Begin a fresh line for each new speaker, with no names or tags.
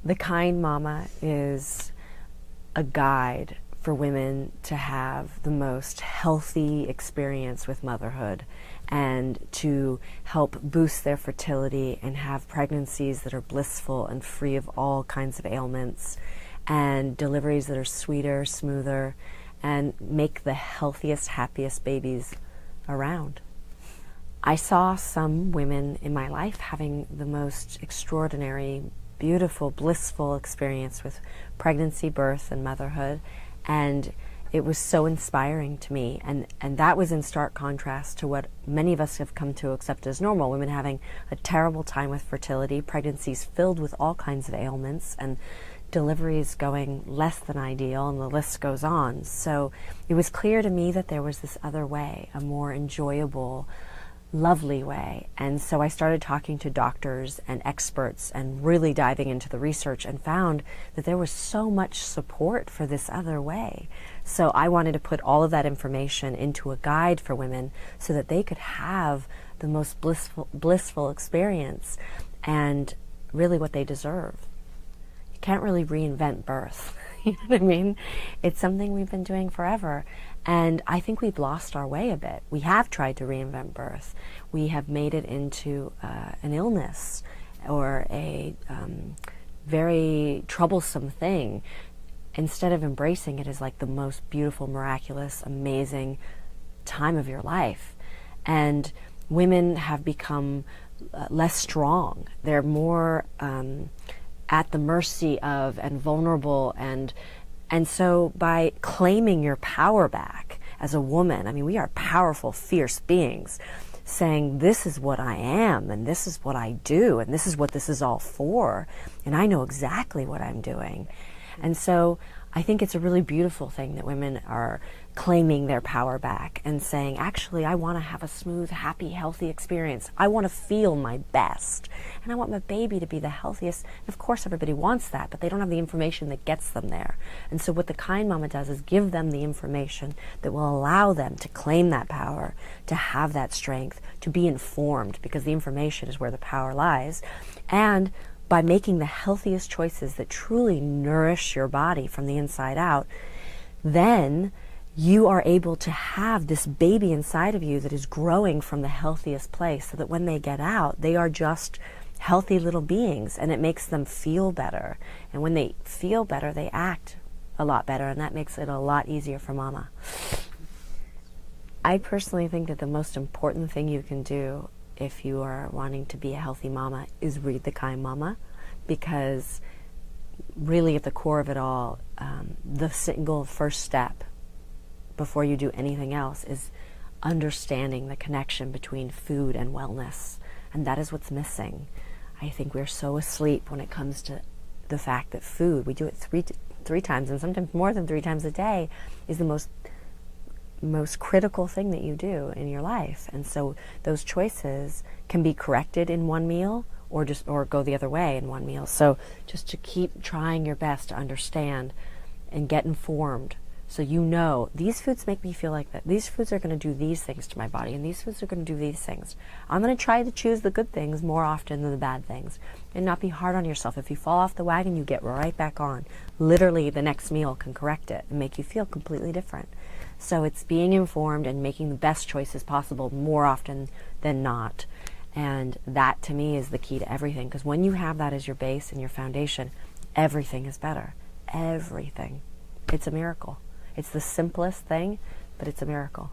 The Kind Mama is a guide for women to have the most healthy experience with motherhood and to help boost their fertility and have pregnancies that are blissful and free of all kinds of ailments, and deliveries that are sweeter, smoother, and make the healthiest, happiest babies around. I saw some women in my life having the most extraordinary, beautiful, blissful experience with pregnancy, birth, and motherhood, and it was so inspiring to me, and that was in stark contrast to what many of us have come to accept as normal. Women having a terrible time with fertility, pregnancies filled with all kinds of ailments, and deliveries going less than ideal, and the list goes on. So it was clear to me that there was this other way, a more enjoyable, lovely way. And so I started talking to doctors and experts and really diving into the research, and found that there was so much support for this other way. So I wanted to put all of that information into a guide for women so that they could have the most blissful experience and really what they deserve. You can't really reinvent birth. You know what I mean? It's something we've been doing forever. And I think we've lost our way a bit. We have tried to reinvent birth. We have made it into an illness or a very troublesome thing, instead of embracing it as like the most beautiful, miraculous, amazing time of your life. And women have become less strong. They're more at the mercy of and vulnerable, and so by claiming your power back as a woman, I mean, we are powerful, fierce beings, saying this is what I am, and this is what I do, and this is what this is all for, and I know exactly what I'm doing. And so I think it's a really beautiful thing that women are claiming their power back and saying, actually, I want to have a smooth, happy, healthy experience. I want to feel my best, and I want my baby to be the healthiest. And of course, everybody wants that, but they don't have the information that gets them there. And so what the Kind Mama does is give them the information that will allow them to claim that power, to have that strength, to be informed, because the information is where the power lies. And by making the healthiest choices that truly nourish your body from the inside out, then you are able to have this baby inside of you that is growing from the healthiest place, so that when they get out, they are just healthy little beings, and it makes them feel better. And when they feel better, they act a lot better, and that makes it a lot easier for mama. I personally think that the most important thing you can do if you are wanting to be a healthy mama is read The Kind Mama, because really at the core of it all, the single first step before you do anything else is understanding the connection between food and wellness, and that is what's missing. I think we're so asleep when it comes to the fact that food, we do it three times, and sometimes more than 3 times a day, is the most critical thing that you do in your life. And so those choices can be corrected in one meal, or go the other way in one meal. So just to keep trying your best to understand and get informed, so you know, these foods make me feel like that. These foods are going to do these things to my body, and these foods are going to do these things. I'm going to try to choose the good things more often than the bad things, and not be hard on yourself. If you fall off the wagon, you get right back on. Literally, the next meal can correct it and make you feel completely different. So it's being informed and making the best choices possible more often than not. And that, to me, is the key to everything, because when you have that as your base and your foundation, everything is better. Everything. It's a miracle. It's the simplest thing, but it's a miracle.